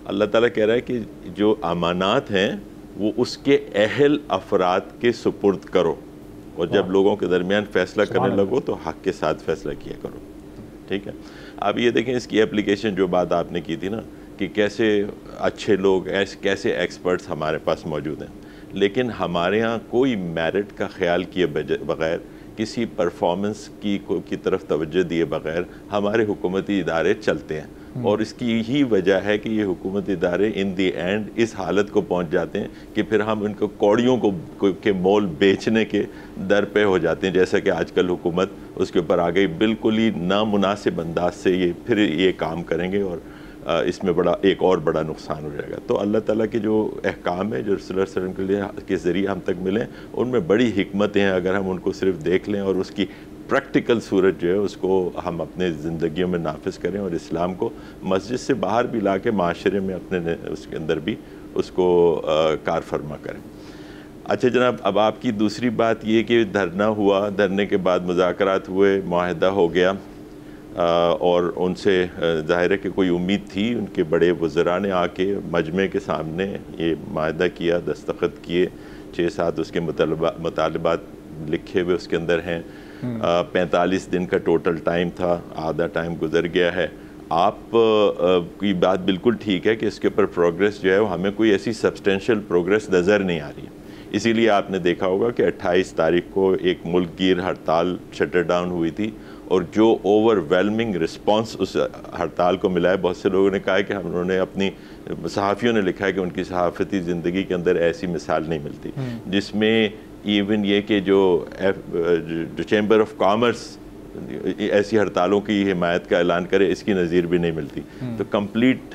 अल्लाह ताला कह रहा है कि जो अमानात हैं वो उसके अहल अफराद के सुपुर्द करो, और जब लोगों के दरमियान फ़ैसला करने लगो तो हक़ के साथ फ़ैसला किया करो। ठीक है, अब ये देखें इसकी एप्लीकेशन, जो बात आपने की थी ना कि कैसे अच्छे लोग, कैसे एक्सपर्ट्स हमारे पास मौजूद हैं, लेकिन हमारे यहाँ कोई मेरिट का ख्याल किए बगैर, किसी परफॉर्मेंस की तरफ तवज्जो दिए बगैर हमारे हुकूमती इदारे चलते हैं, और इसकी यही वजह है कि ये हुकूमती इदारे इन दी एंड इस हालत को पहुंच जाते हैं कि फिर हम इनको कौड़ियों के मोल बेचने के दर पे हो जाते हैं, जैसा कि आजकल हुकूमत उसके ऊपर आ गई। बिल्कुल ही नामुनासिब अंदाज से ये काम करेंगे, और इसमें एक और बड़ा नुकसान हो जाएगा। तो अल्लाह ताला के जो अहकाम है, जो रसूलुल्लाह सल्लल्लाहु अलैहि वसल्लम के ज़रिए हम तक मिले, उनमें बड़ी हिकमतें हैं। अगर हम उनको सिर्फ देख लें और उसकी प्रैक्टिकल सूरत जो है उसको हम अपने ज़िंदगियों में नाफिज करें, और इस्लाम को मस्जिद से बाहर भी ला के माशरे में अपने उसके अंदर भी उसको कार फरमा करें। अच्छा जनाब, अब आपकी दूसरी बात ये कि धरना हुआ, धरने के बाद मुज़ाकरात हुए, मुआहदा हो गया, और उनसे ज़ाहिर है कि कोई उम्मीद थी, उनके बड़े वज़रा ने आके मजमे के सामने ये मुआहदा किया, दस्तखत किए, 6-7 उसके मुतालबात लिखे हुए उसके अंदर हैं। 45 दिन का टोटल टाइम था, आधा टाइम गुजर गया है। आप की बात बिल्कुल ठीक है कि इसके ऊपर प्रोग्रेस जो है वो हमें कोई ऐसी सब्सटेंशियल प्रोग्रेस नज़र नहीं आ रही है। इसीलिए आपने देखा होगा कि 28 तारीख को एक मुल्कगीर हड़ताल शटर डाउन हुई थी और जो ओवरवेलमिंग रिस्पांस उस हड़ताल को मिला है, बहुत से लोगों ने कहा है कि हम उन्होंने अपनी सहाफ़ियों ने लिखा है कि उनकी सहाफ़ती ज़िंदगी के अंदर ऐसी मिसाल नहीं मिलती जिसमें इवन ये कि जो चैम्बर ऑफ कॉमर्स ऐसी हड़तालों की हिमायत का ऐलान करे, इसकी नज़ीर भी नहीं मिलती। तो कंप्लीट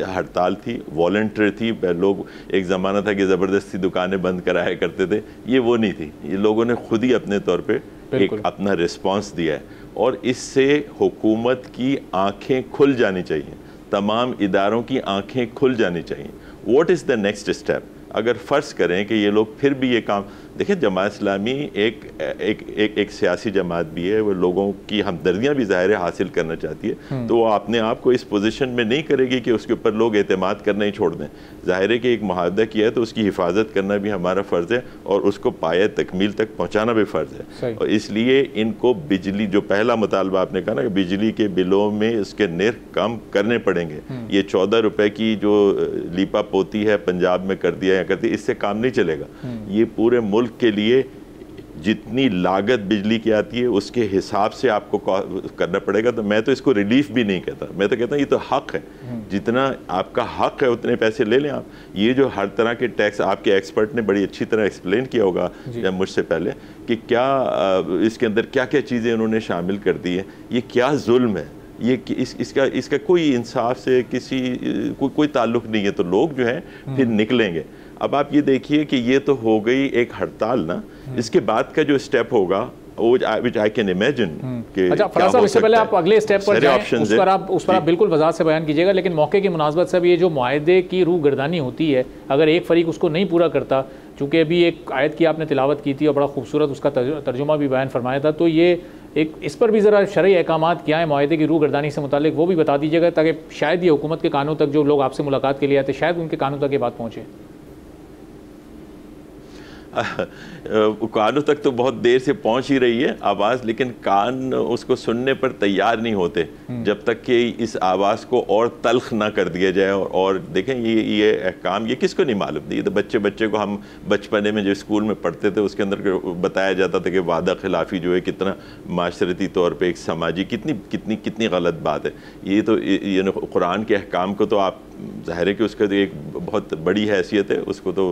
हड़ताल थी, वॉलंटियर थी। लोग, एक ज़माना था कि ज़बरदस्ती दुकानें बंद कराया करते थे, ये वो नहीं थी। ये लोगों ने खुद ही अपने तौर पे एक अपना रिस्पांस दिया है और इससे हुकूमत की आंखें खुल जानी चाहिए, तमाम इदारों की आंखें खुल जानी चाहिए। What is the next step? अगर फ़र्ज़ करें कि ये लोग फिर भी ये काम, देखिए जमात इस्लामी एक सियासी जमात भी है, वो लोगों की हमदर्दियाँ भी ज़ाहिर हासिल करना चाहती है, तो वो अपने आप को इस पोजीशन में नहीं करेगी कि उसके ऊपर लोग एतमाद करना ही छोड़ दें। ज़ाहिर है कि एक मुआहदा किया है तो उसकी हिफाजत करना भी हमारा फ़र्ज़ है और उसको पाया तकमील तक पहुँचाना भी फ़र्ज़ है। और इसलिए इनको बिजली, जो पहला मुतालबा आपने कहा ना कि बिजली के बिलों में इसके निर्ख कम करने पड़ेंगे, ये 14 रुपये की जो लीपा पोती है पंजाब में कर दिया या करती, इससे काम नहीं चलेगा। ये पूरे मुल्क के लिए जितनी लागत बिजली की आती है उसके हिसाब से आपको करना पड़ेगा। तो मैं तो इसको रिलीफ भी नहीं कहता, मैं तो कहता हूँ ये तो हक है, जितना आपका हक है उतने पैसे ले लें आप। ये जो हर तरह के टैक्स, आपके एक्सपर्ट ने बड़ी अच्छी तरह एक्सप्लेन किया होगा या मुझसे पहले कि क्या इसके अंदर क्या क्या चीज़ें उन्होंने शामिल कर दी है, ये क्या जुल्म है, ये इसका कोई इंसाफ से कोई ताल्लुक़ नहीं है। तो लोग जो है फिर निकलेंगे। अब आप ये देखिए कि ये तो हो गई एक हड़ताल ना, इसके बाद का जो स्टेप होगा which I can imagine कि
अच्छा फराज साहब, इससे पहले आप अगले स्टेप पर जाएं, उस पर आप बिल्कुल वजाहत से बयान कीजिएगा, लेकिन मौके की मुनासबत से ये जो मुआहदे की रूह गर्दानी होती है, अगर एक फरीक उसको नहीं पूरा करता, चूँकि अभी एक आयत की आपने तिलावत की थी और बड़ा खूबसूरत उसका तर्जुमा भी बयान फरमाया था, तो ये एक इस पर भी ज़रा शरई अहकामात क्या है मुआहदे की रूह गर्दानी से मुतालिक, वो भी बता दीजिएगा ताकि शायद ये हुकूमत के कानों तक, जो लोग आपसे मुलाकात के लिए आते, शायद उनके कानों तक ये बात पहुँचे।
कानों तक तो बहुत देर से पहुंच ही रही है आवाज़, लेकिन कान उसको सुनने पर तैयार नहीं होते जब तक कि इस आवाज़ को और तल्ख ना कर दिया जाए। और देखें ये अहकाम ये किसको नहीं मालूम थी, ये तो बच्चे को हम बचपने में जो स्कूल में पढ़ते थे उसके अंदर बताया जाता था कि वादा खिलाफ़ी जो है कितना माशरती तौर पर एक समाजी कितनी गलत बात है। ये तो ये कुरान के अहकाम को तो आप ज़ाहिर है कि उसका तो एक बहुत बड़ी हैसियत है, उसको तो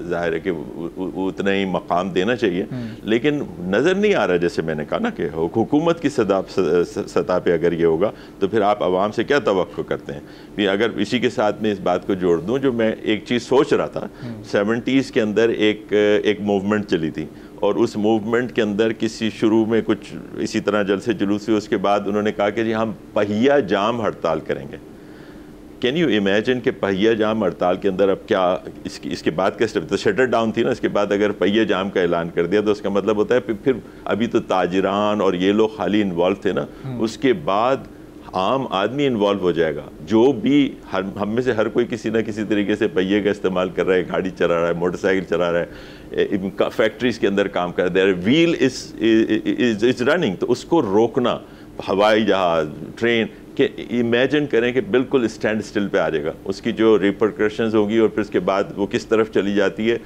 ज़ाहिर है कि उतना ही मकाम देना चाहिए, लेकिन नज़र नहीं आ रहा। जैसे मैंने कहा ना कि हुकूमत की सतह पे अगर ये होगा तो फिर आप आवाम से क्या तवक्को करते हैं। भी अगर इसी के साथ में इस बात को जोड़ दूं, जो मैं एक चीज़ सोच रहा था, 70s के अंदर एक मूवमेंट चली थी और उस मूवमेंट के अंदर किसी शुरू में कुछ इसी तरह जलसे जुलूस हुए, उसके बाद उन्होंने कहा कि जी हम पहिया जाम हड़ताल करेंगे। कैन यू इमेजिन कि पहिया जाम हड़ताल के अंदर अब क्या इसके बाद का स्टेप, तो शटर डाउन थी ना, इसके बाद अगर पहिया जाम का ऐलान कर दिया तो उसका मतलब होता है फिर अभी तो ताजिरान और ये लोग खाली इन्वॉल्व थे ना, उसके बाद आम आदमी इन्वॉल्व हो जाएगा। जो भी हम में से हर कोई किसी ना किसी तरीके से पहिए का इस्तेमाल कर रहा है, गाड़ी चला रहा है, मोटरसाइकिल चला रहा है, फैक्ट्रीज के अंदर काम कर रहा है, व्हील इज रनिंग, तो उसको रोकना, हवाई जहाज, ट्रेन कि इमेजिन करें कि बिल्कुल स्टैंड स्टिल पे आ जाएगा, उसकी जो रिपरकशंस होगी और फिर उसके बाद वो किस तरफ चली जाती है,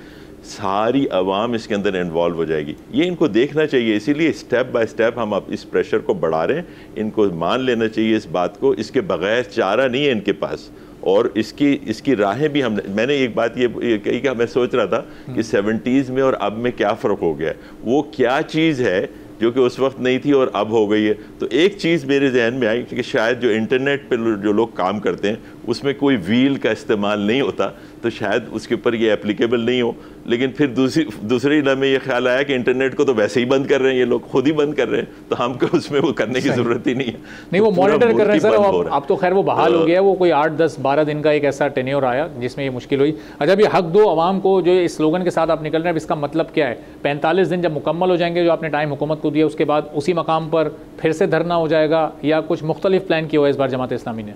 सारी आवाम इसके अंदर इन्वॉल्व हो जाएगी। ये इनको देखना चाहिए, इसीलिए स्टेप बाय स्टेप हम अब इस प्रेशर को बढ़ा रहे हैं। इनको मान लेना चाहिए इस बात को, इसके बगैर चारा नहीं है इनके पास। और इसकी राहें भी मैंने एक बात ये कही कि मैं सोच रहा था कि 70s में और अब में क्या फ़र्क हो गया है, वो क्या चीज़ है जो कि उस वक्त नहीं थी और अब हो गई है। तो एक चीज़ मेरे जहन में आई कि शायद जो इंटरनेट पर जो लोग काम करते हैं उसमें कोई व्हील का इस्तेमाल नहीं होता, तो शायद उसके ऊपर ये एप्लीकेबल नहीं हो। लेकिन फिर दूसरी लम्हे ये ख्याल आया कि इंटरनेट को तो वैसे ही बंद कर रहे हैं, ये लोग खुद ही बंद कर रहे हैं, तो हमको उसमें वो करने की ज़रूरत ही नहीं है।
नहीं, वो मॉनिटर कर रहे हैं सर, अब तो खैर वो बहाल हो गया, वो कोई 8, 10, 12 दिन का एक ऐसा टेन्योर आया जिसमें ये मुश्किल हुई। अच्छा, अभी हक दो आवाम को, जो इस स्लोगन के साथ आप निकल रहे हैं, इसका मतलब क्या है? 45 दिन जब मुकम्मल हो जाएंगे, जो आपने टाइम हुकूमत को दिया, उसके बाद उसी मकाम पर फिर से धरना हो जाएगा या कुछ मुख्तलिफ प्लान किया हुआ है इस बार जमात इस्लामी ने?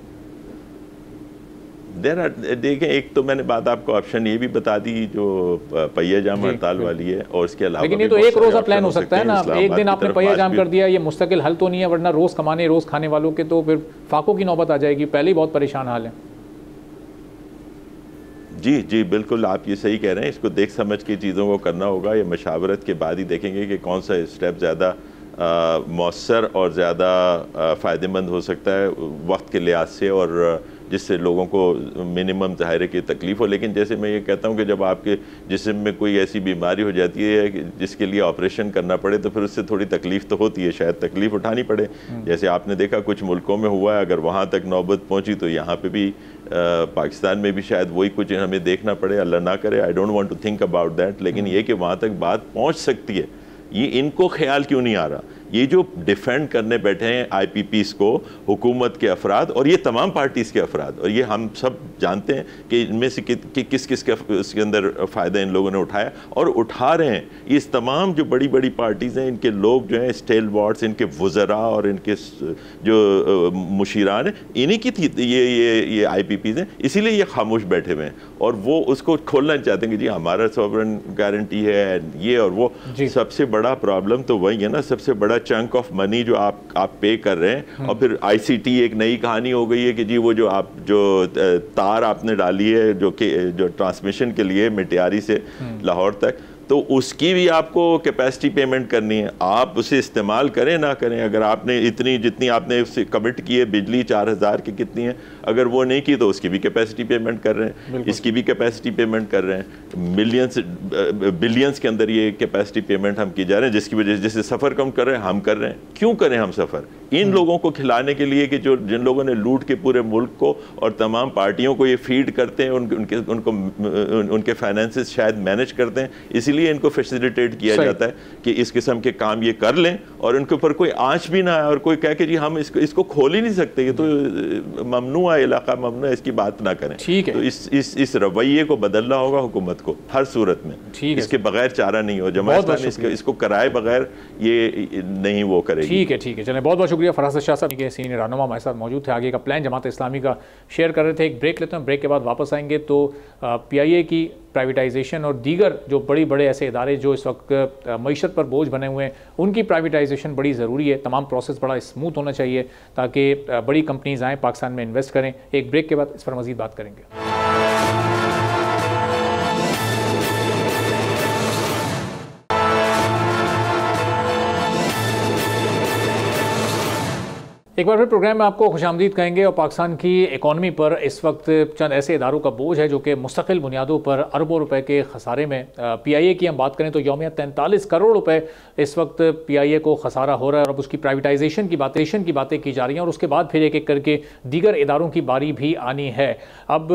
देखें, एक तो मैंने बात आपको ऑप्शन ये भी बता दी जो पहिया जाम हड़ताल वाली है, और इसके अलावा
लेकिन ये तो एक रोज़ा प्लान हो सकता है ना। एक दिन आपने पहिया जाम कर दिया, ये मुस्तकिल हल तो नहीं है, वरना रोज़ कमाने रोज़ खाने वालों के तो फिर फाकों की नौबत आ जाएगी। पहले ही बहुत परेशान हाल है।
जी जी बिल्कुल, आप ये सही कह रहे हैं। इसको देख समझ के चीज़ों को करना होगा। ये मशावरत के बाद ही देखेंगे कि कौन सा स्टेप ज़्यादा मौसर और ज़्यादा फ़ायदेमंद हो सकता है वक्त के लिहाज से, और जिससे लोगों को मिनिमम ज़ाहिर की तकलीफ़ हो। लेकिन जैसे मैं ये कहता हूँ कि जब आपके जिस्म में कोई ऐसी बीमारी हो जाती है जिसके लिए ऑपरेशन करना पड़े, तो फिर उससे थोड़ी तकलीफ़ तो होती है, शायद तकलीफ़ उठानी पड़े। जैसे आपने देखा कुछ मुल्कों में हुआ है, अगर वहाँ तक नौबत पहुँची तो यहाँ पे भी पाकिस्तान में भी शायद वही कुछ हमें देखना पड़े। अल्लाह ना करे, I don't want to think about that. लेकिन ये कि वहाँ तक बात पहुँच सकती है, ये इनको ख्याल क्यों नहीं आ रहा। ये जो डिफेंड करने बैठे हैं IPPs को, हुकूमत के अफराद और ये तमाम पार्टीज़ के अफराद, और ये हम सब जानते हैं कि इनमें से किस किस का इसके अंदर फ़ायदा इन लोगों ने उठाया और उठा रहे हैं। इस तमाम जो बड़ी बड़ी पार्टीज़ हैं, इनके लोग जो हैं स्टेल वार्ड्स, इनके वज़रा और इनके जो मुशीरान हैं, इन्हीं की थी ये IPPs हैं। इसीलिए ये खामोश बैठे हुए हैं और वो उसको खोलना चाहते हैं कि जी हमारा सॉवरेन गारंटी है ये और वो। सबसे बड़ा प्रॉब्लम तो वही है ना, सबसे बड़ा चंक ऑफ मनी जो आप पे कर रहे हैं। और फिर ICT एक नई कहानी हो गई है कि जी वो जो तार आपने डाली है जो ट्रांसमिशन के लिए मिटियारी से लाहौर तक, तो उसकी भी आपको कैपेसिटी पेमेंट करनी है। आप उसे इस्तेमाल करें ना करें, अगर आपने इतनी जितनी आपने उससे कमिट की है, बिजली 4000 की कितनी है, अगर वो नहीं की तो उसकी भी कैपेसिटी पेमेंट कर रहे हैं, इसकी भी कैपेसिटी पेमेंट कर रहे हैं। मिलियंस बिलियंस के अंदर ये कैपेसिटी पेमेंट हम की जा रहे हैं, जिसकी वजह से जैसे सफ़र कम कर रहे हैं हम कर रहे हैं। क्यों करें हम सफ़र? इन लोगों को खिलाने के लिए कि जिन लोगों ने लूट के पूरे मुल्क को और तमाम पार्टियों को ये फीड करते हैं, उनके फाइनेंसेस शायद मैनेज करते हैं, इसीलिए इनको फैसिलिटेट किया जाता है कि इस किस्म के काम ये कर लें और उनके ऊपर कोई आंच भी ना आए और कोई कहे कि जी हम इसको खोल ही नहीं सकते, ये तो ममनुआ इलाका, ममनुआ, इसकी बात ना करें।
ठीक है,
तो इस रवैये को बदलना होगा हुकूमत को हर सूरत में। इसके बगैर चारा नहीं हो। जमात इसको कराए बगैर ये नहीं वो करेगी।
ठीक है, ठीक है, चलें, बहुत बहुत शुक्रिया। फरासत शाह साहब के सीनियर रहनुमा हमारे साथ मौजूद थे। आगे का प्लान जमात इस्लामी का शेयर कर रहे थे। एक ब्रेक लेते हैं, ब्रेक के बाद वापस आएंगे तो PIA की प्राइवेटाइजेशन और दीगर जो बड़े ऐसे इदारे जो इस वक्त मईशत पर बोझ बने हुए हैं, उनकी प्राइवेटाइजेशन बड़ी ज़रूरी है। तमाम प्रोसेस बड़ा स्मूथ होना चाहिए ताकि बड़ी कंपनीज आएँ पाकिस्तान में इन्वेस्ट करें। एक ब्रेक के बाद इस पर मज़ीद बात करेंगे। एक बार फिर प्रोग्राम में आपको खुशामदीद कहेंगे और पाकिस्तान की इकॉनमी पर इस वक्त चंद ऐसे इदारों का बोझ है जो कि मुस्तकिल बुनियादों पर अरबों रुपए के खसारे में। PIA की हम बात करें तो यौमिया 43 करोड़ रुपए इस वक्त PIA को खसारा हो रहा है और अब उसकी प्राइवेटाइजेशन की बातें की जा रही हैं और उसके बाद फिर एक एक करके दीगर इदारों की बारी भी आनी है। अब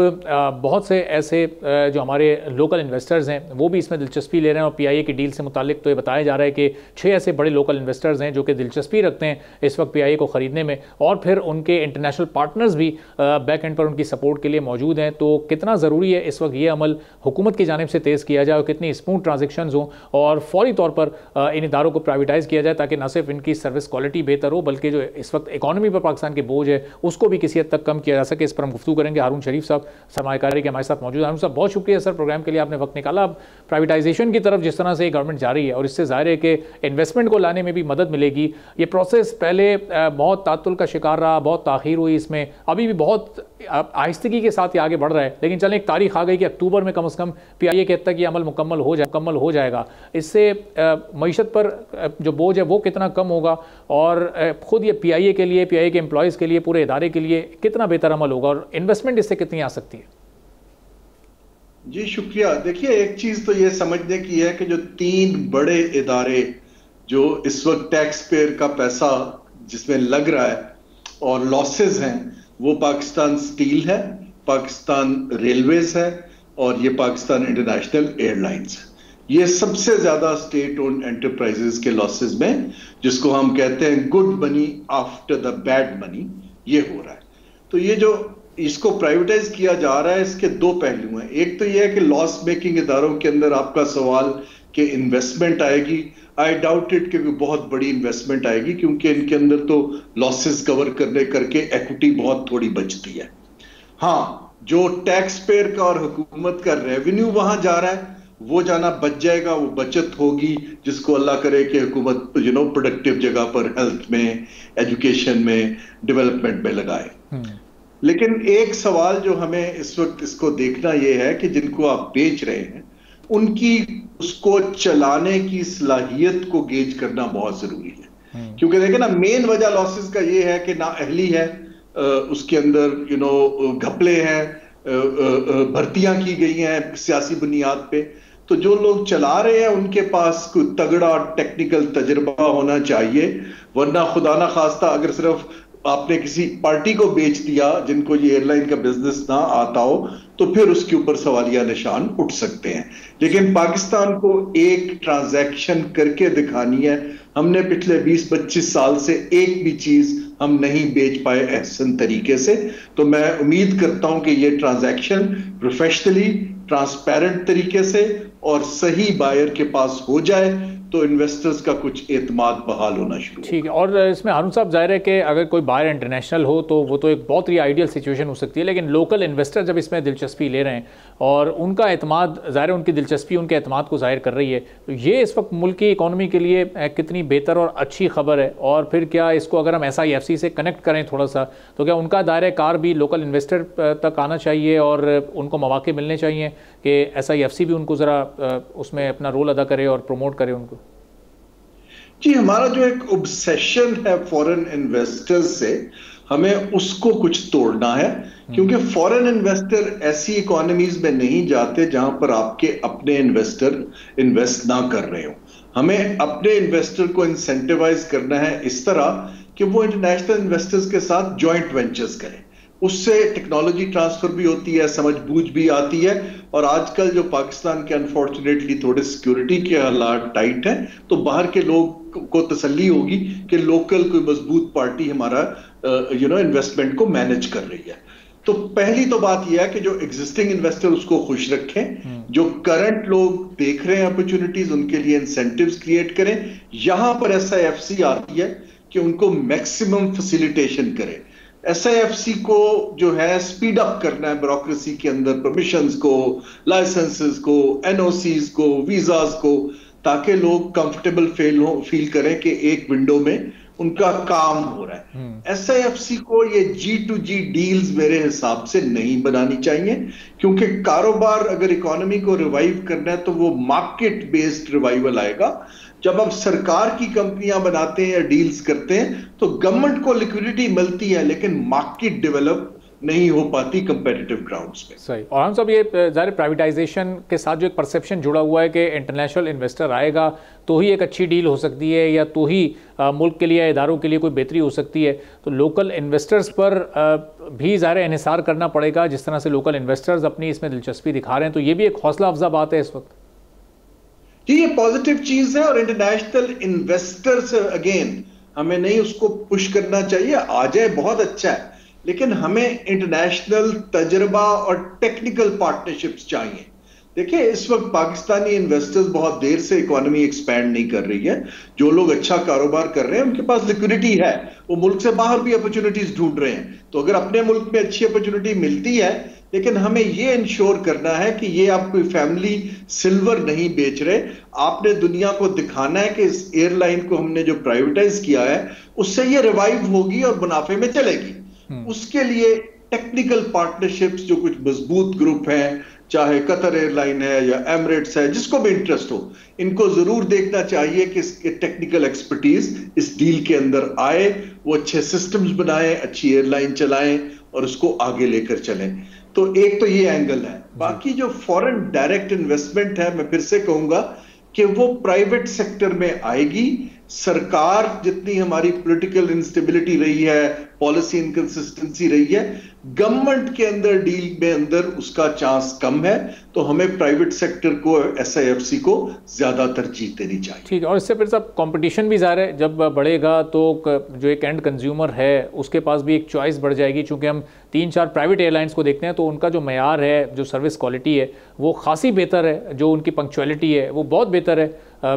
बहुत से ऐसे जो हमारे लोकल इन्वेस्टर्स हैं वो भी इसमें दिलचस्पी ले रहे हैं और PIA की डील से मुतालिक तो ये बताया जा रहा है कि 6 ऐसे बड़े लोकल इन्वेस्टर्स हैं जो कि दिलचस्पी रखते हैं इस वक्त PIA को ख़रीदने में और फिर उनके इंटरनेशनल पार्टनर्स भी बैक एंड पर उनकी सपोर्ट के लिए मौजूद हैं। तो कितना ज़रूरी है इस वक्त ये अमल हुकूमत की जानिब से तेज़ किया जाए और कितनी स्मूथ ट्रांजेक्शंस हों और फौरी तौर पर इन इदारों को प्राइवेटाइज़ किया जाए ताकि न सिर्फ इनकी सर्विस क्वालिटी बेहतर हो बल्कि जो इस वक्त इकॉनमी पर पाकिस्तान के बोझ है उसको भी किसी हद तक कम किया जा सके। इस पर हम गुफ्तगू करेंगे। हारून शरीफ साहब सरमायाकारी के हमारे साथ मौजूद। हारून साहब, बहुत शुक्रिया सर प्रोग्राम के लिए, आपने वक्त निकाला। अब प्राइवेटाइजेशन की तरफ जिस तरह से गवर्नमेंट जा रही है और इससे ज़ाहिर है कि इन्वेस्टमेंट को लाने में भी मदद मिलेगी। ये प्रोसेस पहले बहुत तातुल का शिकार रहा, बहुत ताख़ीर हुई, इसमें अभी भी बहुत आहिस्तगी के साथ ये आगे बढ़ रहा है, लेकिन चलें एक तारीख आ गई कि अक्टूबर में कम से कम PIA के हद तक ये अमल मुकम्मल हो जाएगा। इससे मईशत पर जो बोझ है वो कितना कम होगा और ख़ुद ये PIA के लिए, PIA के एम्प्लॉयज़ के लिए, पूरे इदारे के लिए कितना बेहतर अमल होगा और इन्वेस्टमेंट इससे कितनी आ सकती है?
जी शुक्रिया। देखिए, एक चीज़ तो ये समझने की है कि जो 3 बड़े इदारे जो इस वक्त टैक्स पेयर का पैसा जिसमें लग रहा है और लॉसेस हैं, वो पाकिस्तान स्टील है, पाकिस्तान रेलवेज है और ये पाकिस्तान इंटरनेशनल एयरलाइंस है। ये सबसे ज्यादा स्टेट ओन्ड एंटरप्राइजेस के लॉसेस में, जिसको हम कहते हैं good money after the bad money, ये हो रहा है। तो ये जो इसको प्राइवेटाइज किया जा रहा है, इसके 2 पहलू हैं। एक तो ये है कि लॉस मेकिंग इदारों के अंदर आपका सवाल कि इन्वेस्टमेंट आएगी, आई डाउट इट कि बहुत बड़ी इन्वेस्टमेंट आएगी क्योंकि इनके अंदर तो लॉसेस कवर करने करके इक्विटी बहुत थोड़ी बचती है। हाँ, जो टैक्स पेयर का और हुकूमत का रेवेन्यू वहां जा रहा है वो जाना बच जाएगा, वो बचत होगी जिसको अल्लाह करे कि हुकूमत प्रोडक्टिव जगह पर हेल्थ में, एजुकेशन में, डेवलपमेंट में लगाए। लेकिन एक सवाल जो हमें इस वक्त इसको देखना यह है कि जिनको आप बेच रहे हैं उनकी उसको चलाने की सलाहियत को गेज करना बहुत जरूरी है। क्योंकि देखें ना, मेन वजह लॉसेस का ये है कि ना अहली है, उसके अंदर घपले हैं, भर्तियां की गई हैं सियासी बुनियाद पे। तो जो लोग चला रहे हैं उनके पास कोई तगड़ा टेक्निकल तजुर्बा होना चाहिए, वरना खुदा ना खास्ता अगर सिर्फ आपने किसी पार्टी को बेच दिया जिनको ये एयरलाइन का बिजनेस ना आता हो तो फिर उसके ऊपर सवालिया निशान उठ सकते हैं। लेकिन पाकिस्तान को एक ट्रांजैक्शन करके दिखानी है। हमने पिछले 20-25 साल से एक भी चीज हम नहीं बेच पाए एहसन तरीके से। तो मैं उम्मीद करता हूं कि ये ट्रांजैक्शन प्रोफेशनली, ट्रांसपेरेंट तरीके से और सही बायर के पास हो जाए तो इन्वेस्टर्स का कुछ एतमाद बहाल होना शुरू।
ठीक है। और इसमें हारून साहब, जाहिर है कि अगर कोई बायर इंटरनेशनल हो तो वो तो एक बहुत ही आइडियल सिचुएशन हो सकती है, लेकिन लोकल इन्वेस्टर जब इसमें दिलचस्पी ले रहे हैं और उनका एतमाद, जाहिर है उनकी दिलचस्पी उनके एतमाद को जाहिर कर रही है, तो ये इस वक्त मुल्क की इकॉनमी के लिए कितनी बेहतर और अच्छी खबर है। और फिर क्या इसको अगर हम SIFC से कनेक्ट करें थोड़ा सा, तो क्या उनका दायरे कार भी लोकल इन्वेस्टर तक आना चाहिए और उनको मौके मिलने चाहिए कि SIFC भी उनको ज़रा उसमें अपना रोल अदा करे और प्रमोट करे उनको?
जी, हमारा जो एक ऑब्सेशन है फॉरेन इन्वेस्टर्स से, हमें उसको कुछ तोड़ना है। क्योंकि फॉरेन इन्वेस्टर ऐसी इकोनॉमीज में नहीं जाते जहां पर आपके अपने इन्वेस्टर इन्वेस्ट ना कर रहे हो। हमें अपने इन्वेस्टर को इंसेंटिवाइज करना है इस तरह कि वो इंटरनेशनल इन्वेस्टर्स के साथ जॉइंट वेंचर्स करें। उससे टेक्नोलॉजी ट्रांसफर भी होती है, समझबूझ भी आती है। और आजकल जो पाकिस्तान के अनफॉर्चुनेटली थोड़े सिक्योरिटी के हालात टाइट हैं, तो बाहर के लोग को तसल्ली होगी कि लोकल कोई मजबूत पार्टी हमारा इन्वेस्टमेंट को मैनेज कर रही है। तो पहली तो बात यह है कि जो एग्जिस्टिंग इन्वेस्टर उसको खुश रखें, जो करंट लोग देख रहे हैं अपॉर्चुनिटीज उनके लिए इंसेंटिव्स क्रिएट करें। यहां पर SIFC आती है कि उनको मैक्सिमम फैसिलिटेशन करें। SIFC को जो है स्पीड अप करना है ब्यूरोक्रेसी के अंदर, परमिशंस को, लाइसेंसेस को, NOCs को, वीजास को, ताकि लोग कंफर्टेबल फील करें कि एक विंडो में उनका काम हो रहा है। SIFC को ये G2G डील्स मेरे हिसाब से नहीं बनानी चाहिए, क्योंकि कारोबार अगर इकोनॉमी को रिवाइव करना है तो वो मार्केट बेस्ड रिवाइवल आएगा। जब आप सरकार की कंपनियां बनाते हैं या डील्स करते हैं तो गवर्नमेंट को लिक्विडिटी मिलती है, लेकिन मार्केट डेवलप नहीं हो पाती कंपेटिटिव ग्राउंड्स पे।
सही। और हम सब ये ज़ाहिर प्राइवेटाइजेशन के साथ जो एक परसेप्शन जुड़ा हुआ है कि इंटरनेशनल इन्वेस्टर आएगा तो ही एक अच्छी डील हो सकती है या तो ही मुल्क के लिए, इदारों के लिए कोई बेहतरी हो सकती है, तो लोकल इन्वेस्टर्स पर भी ज़ाहिर इन्हिसार करना पड़ेगा। जिस तरह से लोकल इन्वेस्टर्स अपनी इसमें दिलचस्पी दिखा रहे हैं, तो ये भी एक हौसला अफजा बात है इस वक्त।
जी, ये पॉजिटिव चीज है। और इंटरनेशनल इन्वेस्टर्स अगेन हमें नहीं उसको पुश करना चाहिए, आ जाए बहुत अच्छा है, लेकिन हमें इंटरनेशनल तजर्बा और टेक्निकल पार्टनरशिप्स चाहिए। देखिए, इस वक्त पाकिस्तानी इन्वेस्टर्स बहुत देर से इकोनॉमी एक्सपैंड नहीं कर रही है। जो लोग अच्छा कारोबार कर रहे हैं उनके पास लिक्विडिटी है, वो मुल्क से बाहर भी अपॉर्चुनिटीज ढूंढ रहे हैं। तो अगर अपने मुल्क में अच्छी अपॉर्चुनिटी मिलती है, लेकिन हमें ये इंश्योर करना है कि ये आप कोई फैमिली सिल्वर नहीं बेच रहे। आपने दुनिया को दिखाना है कि इस एयरलाइन को हमने जो प्राइवेटाइज किया है उससे ये रिवाइव होगी और मुनाफे में चलेगी। उसके लिए टेक्निकल पार्टनरशिप्स जो कुछ मजबूत ग्रुप हैं, चाहे कतर एयरलाइन है या एमिरेट्स है, जिसको भी इंटरेस्ट हो, इनको जरूर देखना चाहिए कि इसके टेक्निकल एक्सपर्टीज इस डील के अंदर आए, वो अच्छे सिस्टम्स बनाएं, अच्छी एयरलाइन चलाएं और उसको आगे लेकर चलें। तो एक तो ये एंगल है। बाकी जो फॉरेन डायरेक्ट इन्वेस्टमेंट है, मैं फिर से कहूंगा कि वो प्राइवेट सेक्टर में आएगी। सरकार जितनी हमारी पॉलिटिकल इंस्टेबिलिटी रही है, पॉलिसी इनकंसिस्टेंसी रही है, गवर्नमेंट के अंदर डील में अंदर उसका चांस कम है। तो हमें प्राइवेट सेक्टर को, SIFC को ज्यादा तरजीह देनी चाहिए।
ठीक है। और इससे फिर सब कंपटीशन भी ज़ाहिर है, जब बढ़ेगा तो जो एक एंड कंज्यूमर है उसके पास भी एक चॉइस बढ़ जाएगी। चूँकि हम 3-4 प्राइवेट एयरलाइंस को देखते हैं तो उनका जो मयार है, जो सर्विस क्वालिटी है, वो खासी बेहतर है। जो उनकी पंक्चुअलिटी है वो बहुत बेहतर है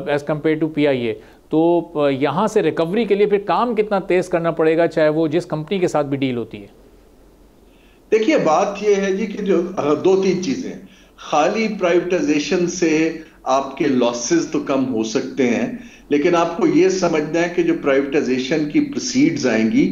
एज़ कम्पेयर टू PIA। तो यहाँ से रिकवरी के लिए फिर काम कितना तेज़ करना पड़ेगा, चाहे वो जिस कंपनी के साथ भी डील होती है?
देखिए बात यह है जी कि जो दो तीन चीजें, खाली प्राइवेटाइजेशन से आपके लॉसेस तो कम हो सकते हैं, लेकिन आपको यह समझना है कि जो प्राइवेटाइजेशन की प्रोसीड्स आएंगी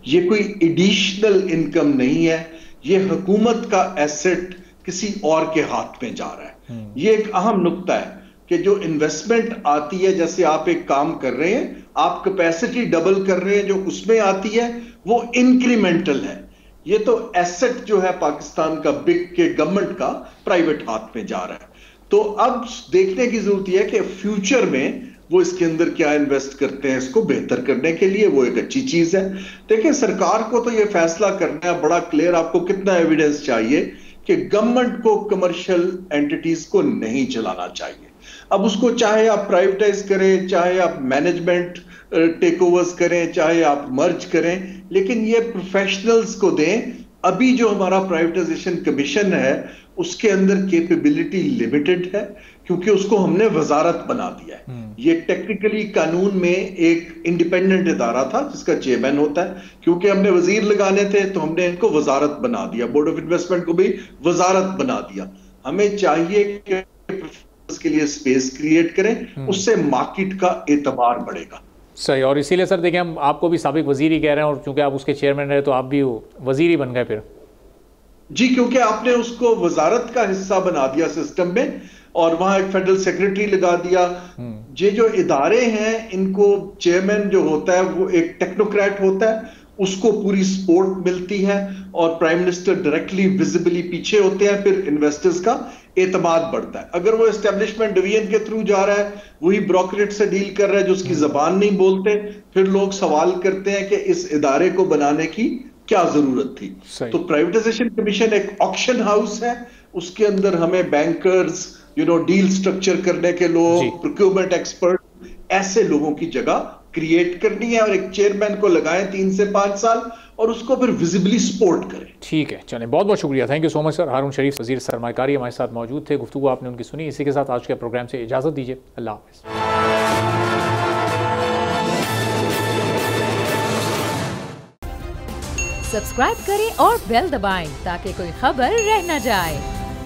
ये कोई एडिशनल इनकम नहीं है, ये हुकूमत का एसेट किसी और के हाथ में जा रहा है। ये एक अहम नुक्ता है कि जो इन्वेस्टमेंट आती है, जैसे आप एक काम कर रहे हैं, आप कैपेसिटी डबल कर रहे हैं, जो उसमें आती है वो इंक्रीमेंटल है। ये तो एसेट जो है पाकिस्तान का बिक के गवर्नमेंट का प्राइवेट हाथ में जा रहा है। तो अब देखने की जरूरत है कि फ्यूचर में वो इसके अंदर क्या इन्वेस्ट करते हैं, इसको बेहतर करने के लिए। वो एक अच्छी चीज है। देखिए सरकार को तो ये फैसला करना है बड़ा क्लियर, आपको कितना एविडेंस चाहिए कि गवर्नमेंट को कमर्शियल एंटिटीज को नहीं चलाना चाहिए। अब उसको चाहे आप प्राइवेटाइज करें, चाहे आप मैनेजमेंट टेक ओवर्स करें, चाहे आप मर्ज करें, लेकिन ये प्रोफेशनल्स को दें। अभी जो हमारा प्राइवेटाइजेशन कमीशन है उसके अंदर कैपेबिलिटी लिमिटेड है, क्योंकि उसको हमने वजारत बना दिया है। ये टेक्निकली कानून में एक इंडिपेंडेंट इदारा था जिसका चेयरमैन होता है, क्योंकि हमने वजीर लगाने थे तो हमने इनको वजारत बना दिया, बोर्ड ऑफ इन्वेस्टमेंट को भी वजारत बना दिया। हमें चाहिए कि के लिए स्पेस क्रिएट करें, उससे मार्केट का एतबार बढ़ेगा।
सही, और इसीलिए सर देखिए हम आपको भी साबिक वजीर ही कह रहे हैं, और चूंकि आप उसके चेयरमैन रहे तो आप भी वजीर ही बन गए फिर।
जी, क्योंकि आपने उसको वजारत का हिस्सा बना दिया सिस्टम में, और वहां एक फेडरल सेक्रेटरी लगा दिया। ये जो इदारे हैं इनको चेयरमैन जो होता है वो एक टेक्नोक्रेट होता है, उसको पूरी सपोर्ट मिलती है, और प्राइम मिनिस्टर डायरेक्टली विजिबली पीछे होते हैं, फिर इन्वेस्टर्स का एतमाद बढ़ता है। अगर वो एस्टेब्लिशमेंट डिवीजन के थ्रू जा रहा है, वही ब्रोकरेट से डील कर रहा है जो उसकी जबान नहीं बोलते, फिर लोग सवाल करते हैं कि इस इदारे को बनाने की क्या जरूरत थी। तो प्राइवेटाइजेशन कमीशन एक ऑक्शन हाउस है, उसके अंदर हमें बैंकर्स, डील स्ट्रक्चर करने के लोग, प्रोक्योरमेंट एक्सपर्ट, ऐसे लोगों की जगह क्रिएट करनी है, और एक चेयरमैन को लगाएं 3 से 5 साल, और उसको फिर विजिबली सपोर्ट करें।
ठीक है, चलें, बहुत बहुत शुक्रिया, thank you so much sir. Haroon Sharif वजीर सरमाकारी हमारे साथ मौजूद थे, गुफ्तगू आपने उनकी सुनी। इसी के साथ आज के प्रोग्राम से इजाज़त दीजिए, अल्लाह हाफ़िज़।
सब्सक्राइब करें और बेल दबाएं ताकि कोई खबर रह न जाए।